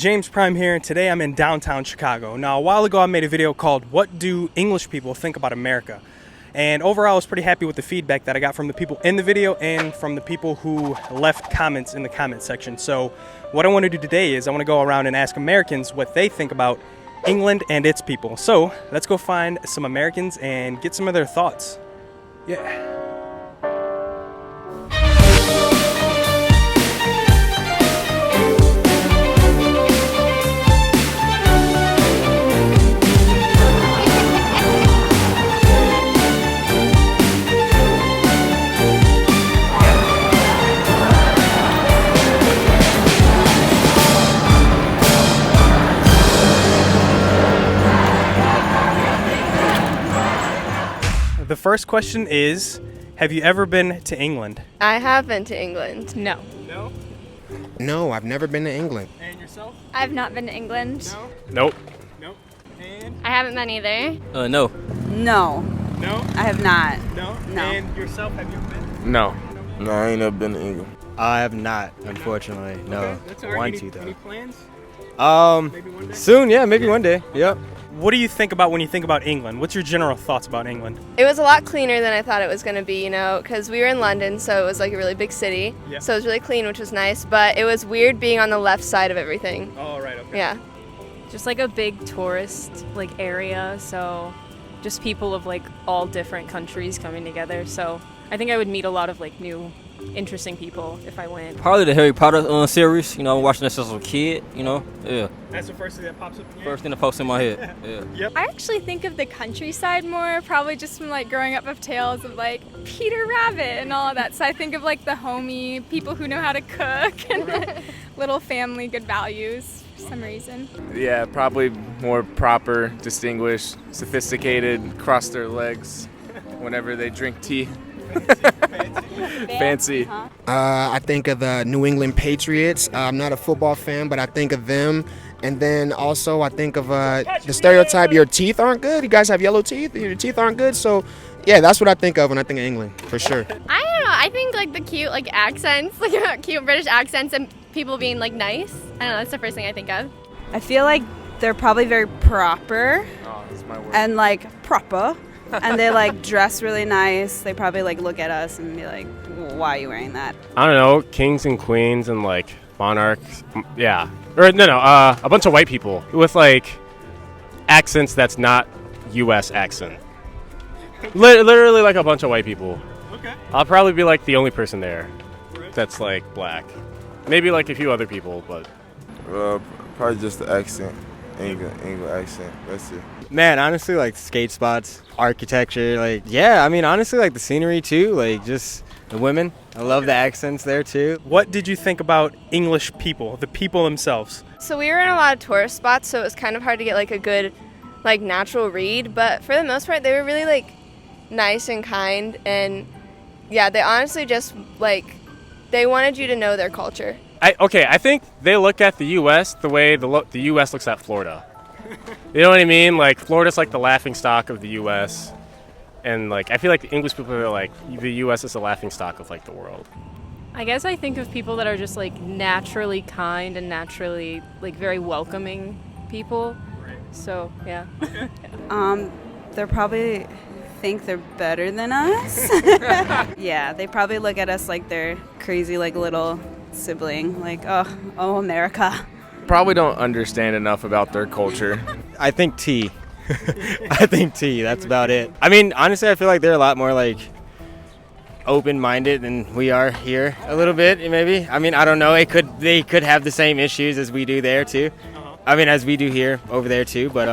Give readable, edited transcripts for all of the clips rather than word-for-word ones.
James Prime here, and today I'm in downtown Chicago. Now, a while ago I made a video called What Do English People Think About America? And overall I was pretty happy with the feedback that I got from the people in the video and from the people who left comments in the comment section. So what I want to do today is I want to go around and ask Americans what they think about England and its people. So let's go find some Americans and get some of their thoughts. Yeah. The first question is, have you ever been to England? I have been to England. No. No? No, I've never been to England. And yourself? I've not been to England. No? Nope. Nope. And? I haven't been either. No. No, No? I have not. No? No. And yourself, have you ever been? No. No, I ain't never been to England. I have not, unfortunately. No. Okay, that's all right. Want Any, to though. Any plans? Maybe one day? Soon, yeah, maybe one day. Yep. What do you think about when you think about England? What's your general thoughts about England? It was a lot cleaner than I thought it was going to be, because we were in London, so it was like a really big city. Yeah. So it was really clean, which was nice, but it was weird being on the left side of everything. Oh, right, okay. Yeah. Just like a big tourist area, so just people of like all different countries coming together. So I think I would meet a lot of like new, interesting people if I went. Probably the Harry Potter series. I'm watching this as a kid. Yeah. That's the first thing that pops up in your First thing that pops in my head. Yeah. Yep. I actually think of the countryside more, probably just from like growing up of tales of like Peter Rabbit and all of that. So I think of like the homey people who know how to cook and little family good values for some reason. Yeah, probably more proper, distinguished, sophisticated, cross their legs whenever they drink tea. Fancy. I think of the New England Patriots. I'm not a football fan, but I think of them. And then also I think of the stereotype, your teeth aren't good. You guys have yellow teeth. Your teeth aren't good. So, yeah, that's what I think of when I think of England, for sure. I don't know. I think like the cute like accents, like cute British accents and people being like nice. I don't know. That's the first thing I think of. I feel like they're probably very proper Oh, that's my word. and like proper, and they like dress really nice. They probably like look at us and be like, "Why are you wearing that?" I don't know, kings and queens and like monarchs. Yeah. Or no, a bunch of white people with like accents that's not U.S. accent. Literally like a bunch of white people. Okay. I'll probably be like the only person there that's like black. Maybe like a few other people, but Probably just the accent, English accent. That's it. Man, honestly, like skate spots, architecture, honestly, like the scenery too, like just the women. I love the accents there too. What did you think about English people, the people themselves? So we were in a lot of tourist spots, so it was kind of hard to get like a good like natural read, but for the most part they were really like nice and kind, and yeah, they honestly just like they wanted you to know their culture. I think they look at the U.S. the way the U.S. looks at Florida. You know what I mean? Like, Florida's like the laughing stock of the U.S. And, like, I feel like the English people are like, the U.S. is the laughing stock of, like, the world. I guess I think of people that are just like naturally kind and naturally like very welcoming people. So, yeah. They're probably think they're better than us. Yeah, they probably look at us like they're crazy, like little sibling, like oh America. Probably don't understand enough about their culture. I think tea. I think tea. That's about it. I mean, honestly, I feel like they're a lot more like open-minded than we are here a little bit, maybe. I mean, I don't know. They could have the same issues as we do there too. I mean, as we do here over there too. But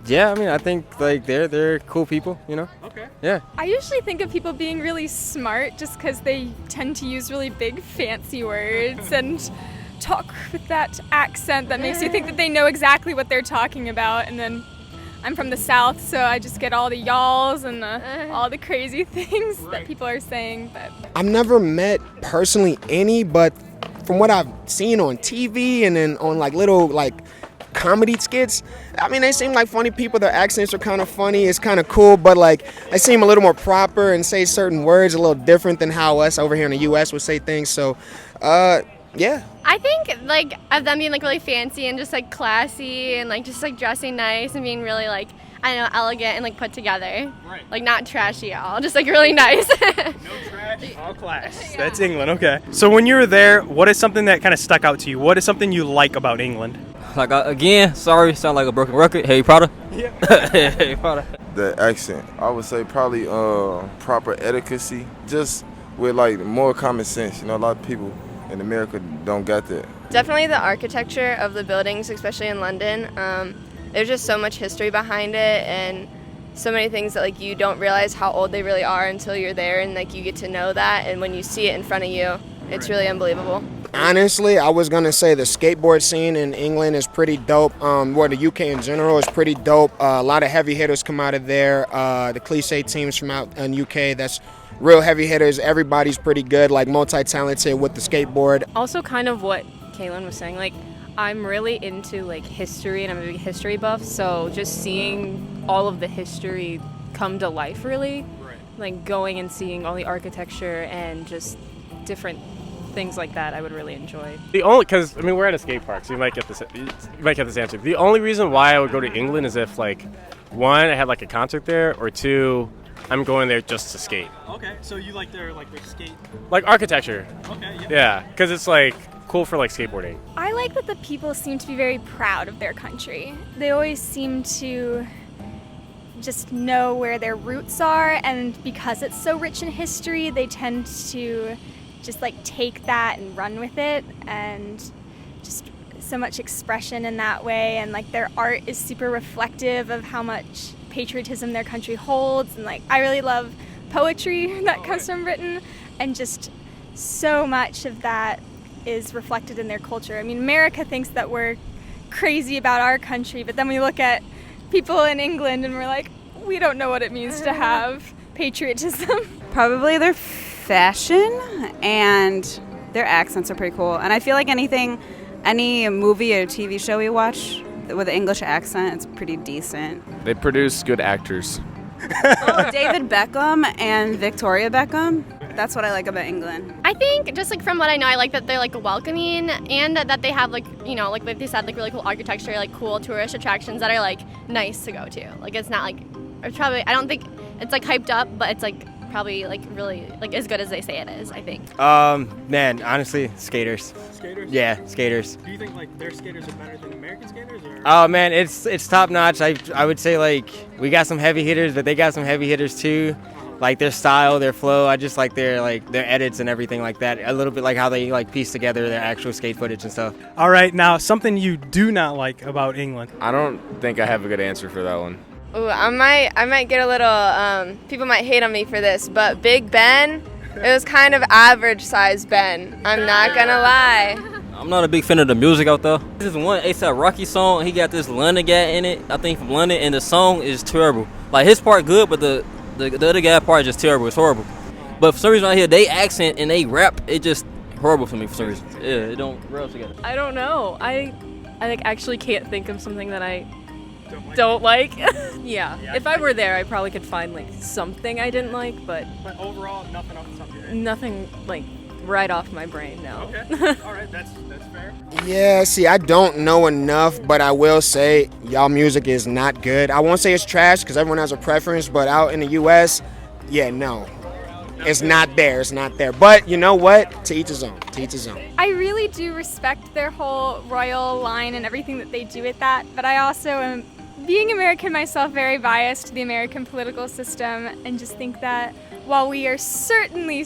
yeah. I mean, I think like they're cool people. Okay. Yeah. I usually think of people being really smart just because they tend to use really big fancy words and talk with that accent that makes you think that they know exactly what they're talking about. And then I'm from the South, so I just get all the y'alls and all the crazy things that people are saying. But I've never met personally any, but from what I've seen on TV and then on like little like comedy skits, I mean, they seem like funny people. Their accents are kind of funny. It's kind of cool, but like they seem a little more proper and say certain words a little different than how us over here in the U.S. would say things. So, yeah. I think like of them being like really fancy and just like classy and like just like dressing nice and being really like, I don't know, elegant and like put together. Right. Like not trashy at all, just like really nice. No trash, all class. That's England, okay. So when you were there, what is something that kind of stuck out to you? What is something you like about England? Like, again, sorry, sound like a broken record. Harry Potter. Yeah. Harry Potter. The accent, I would say probably proper etiquette, just with like more common sense. You know, a lot of people in America don't get that. Definitely the architecture of the buildings, especially in London. There's just so much history behind it and so many things that like you don't realize how old they really are until you're there and like you get to know that, and when you see it in front of you, it's really unbelievable. Honestly, I was gonna say the skateboard scene in England is pretty dope. The UK in general is pretty dope. A lot of heavy hitters come out of there. The cliche teams from out in UK, that's real heavy hitters. Everybody's pretty good, like multi-talented with the skateboard. Also kind of what Kaylin was saying, like I'm really into like history and I'm a big history buff, so just seeing all of the history come to life really, like going and seeing all the architecture and just different things like that, I would really enjoy. Because I mean, we're at a skate park, so you might get this answer. The only reason why I would go to England is if like, one, I had like a concert there, or two, I'm going there just to skate. Okay, so you like their skate? Like architecture. Okay, Yeah, because it's like cool for like skateboarding. I like that the people seem to be very proud of their country. They always seem to just know where their roots are, and because it's so rich in history, they tend to just like take that and run with it, and just so much expression in that way, and like their art is super reflective of how much patriotism their country holds, and like I really love poetry that comes from Britain, and just so much of that is reflected in their culture. I mean, America thinks that we're crazy about our country, but then we look at people in England and we're like, we don't know what it means to have patriotism. Probably their fashion and their accents are pretty cool. And I feel like any movie or TV show we watch with an English accent, it's pretty decent. They produce good actors. David Beckham and Victoria Beckham. That's what I like about England. I think just like from what I know, I like that they're like welcoming and that they have like, you know, like they said, like really cool architecture, like cool tourist attractions that are like nice to go to. Like it's not like, I don't think it's like hyped up, but it's like probably like really like as good as they say it is, I think. Man, honestly, skaters. Skaters? Yeah, skaters. Do you think like their skaters are better than American skaters? Or? Oh man, it's top notch. I would say like we got some heavy hitters, but they got some heavy hitters too. Like their style, their flow. I just like their edits and everything like that. A little bit like how they like piece together their actual skate footage and stuff. All right, now something you do not like about England. I don't think I have a good answer for that one. Ooh, I might get a little, people might hate on me for this, but Big Ben, it was kind of average size Ben. I'm not gonna lie. I'm not a big fan of the music out there. This is one A$AP Rocky song. He got this London guy in it, I think from London, and the song is terrible. Like his part good, but the other guy part is just terrible. It's horrible. But for some reason right here, they accent and they rap, it just horrible for me for some reason. Yeah, it don't rub together. I don't know. I like actually can't think of something that I don't like. Yeah, if I were there, I probably could find like something I didn't like, but overall, nothing off the top of your head. nothing like right off my brain. No. Okay. All right, that's fair. Yeah, see, I don't know enough, but I will say y'all music is not good. I won't say it's trash because everyone has a preference, but out in the U.S., yeah, no. It's not there. It's not there. But you know what? To each his own. To each his own. I really do respect their whole royal line and everything that they do with that, but I also am, being American myself, very biased to the American political system, and just think that while we are certainly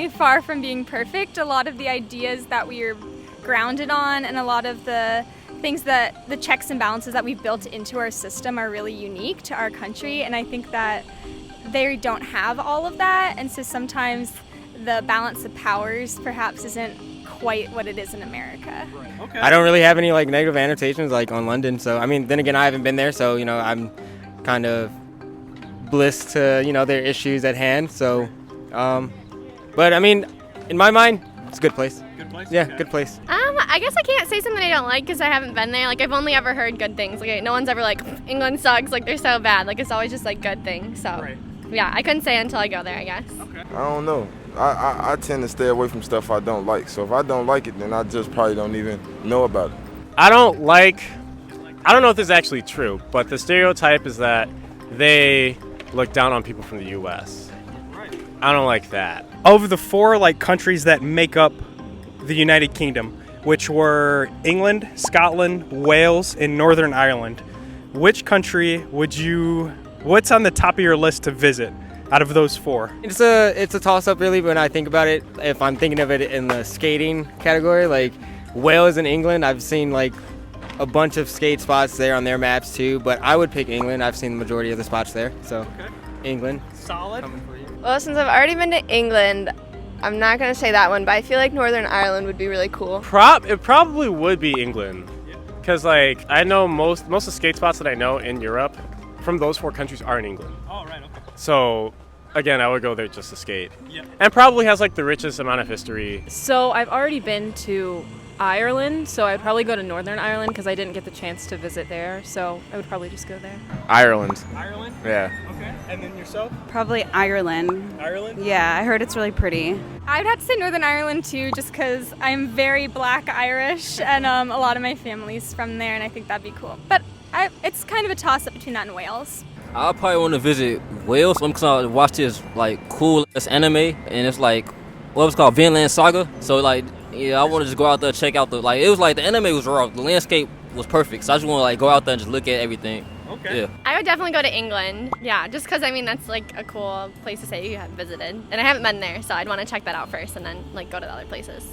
far from being perfect, a lot of the ideas that we are grounded on and a lot of the things that the checks and balances that we've built into our system are really unique to our country, and I think that they don't have all of that, and so sometimes the balance of powers perhaps isn't quite what it is in America. Okay. I don't really have any like negative annotations like on London, so I mean, then again, I haven't been there, so you know, I'm kind of blissed to their issues at hand. So, but I mean, in my mind, it's a good place. Good place? Yeah, Okay. good place. I guess I can't say something I don't like because I haven't been there. Like I've only ever heard good things. Like no one's ever like England sucks. Like they're so bad. Like it's always just like good things. So Right. yeah, I couldn't say until I go there, I guess. Okay. I don't know. I tend to stay away from stuff I don't like. So if I don't like it, then I just probably don't even know about it. I don't know if this is actually true, but the stereotype is that they look down on people from the U.S. I don't like that. Of the 4 like countries that make up the United Kingdom, which were England, Scotland, Wales, and Northern Ireland, which country what's on the top of your list to visit out of those 4? It's a toss-up, really, when I think about it. If I'm thinking of it in the skating category, like Wales and England, I've seen like a bunch of skate spots there on their maps too, but I would pick England. I've seen the majority of the spots there, so okay. England. Solid. Well, since I've already been to England, I'm not going to say that one, but I feel like Northern Ireland would be really cool. It probably would be England, because like I know most of the skate spots that I know in Europe from those 4 countries are in England. Oh, right, okay. So again, I would go there just to skate. Yep. And probably has like the richest amount of history. So I've already been to Ireland, so I'd probably go to Northern Ireland because I didn't get the chance to visit there, so I would probably just go there. Ireland. Ireland? Yeah. Okay. And then yourself? Probably Ireland. Ireland? Yeah, I heard it's really pretty. I'd have to say Northern Ireland too, just because I'm very Black Irish, and a lot of my family's from there, and I think that'd be cool. But it's kind of a toss-up between that and Wales. I probably want to visit Wales because I watched this like cool anime, and it's like what was called Vinland Saga. So like, yeah, I want to just go out there, check out it was like the anime was raw, the landscape was perfect. So I just want to like go out there and just look at everything. Okay. Yeah. I would definitely go to England. Yeah, just because I mean that's like a cool place to say you have visited, and I haven't been there, so I'd want to check that out first, and then like go to the other places.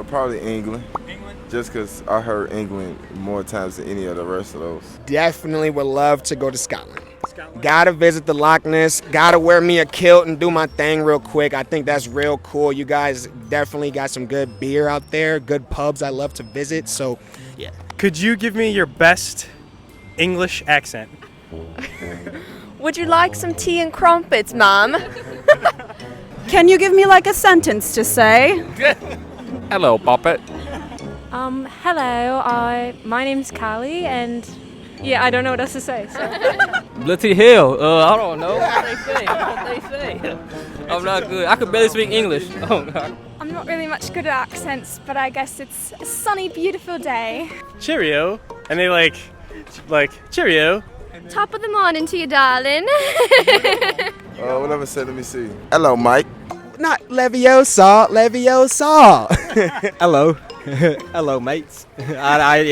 Probably England. England? Just because I heard England more times than any of the rest of those. Definitely would love to go to Scotland. Gotta visit the Loch Ness. Gotta wear me a kilt and do my thing real quick. I think that's real cool. You guys definitely got some good beer out there, good pubs I love to visit. So, yeah. Could you give me your best English accent? Would you like some tea and crumpets, Mom? Can you give me like a sentence to say? Hello, Poppet. Hello, my name's Callie, and yeah, I don't know what else to say. So. Bloody hell, I don't know what they say. I'm not good. I could barely speak English. Oh God. I'm not really much good at accents, but I guess it's a sunny, beautiful day. Cheerio. And they like cheerio. Top of the morning to you, darling. Whatever said, let me see. Hello, Mike. Not Leviosa, Leviosa. Hello. Hello, mates. I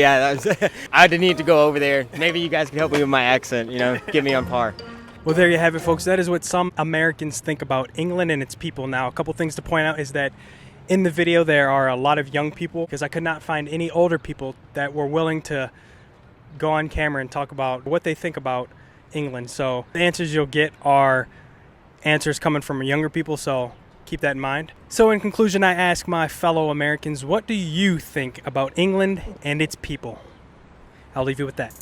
didn't need to go over there. Maybe you guys can help me with my accent, get me on par. Well, there you have it, folks. That is what some Americans think about England and its people. Now, a couple things to point out is that in the video there are a lot of young people, because I could not find any older people that were willing to go on camera and talk about what they think about England. So the answers you'll get are answers coming from younger people, so keep that in mind. So in conclusion, I ask my fellow Americans, what do you think about England and its people? I'll leave you with that.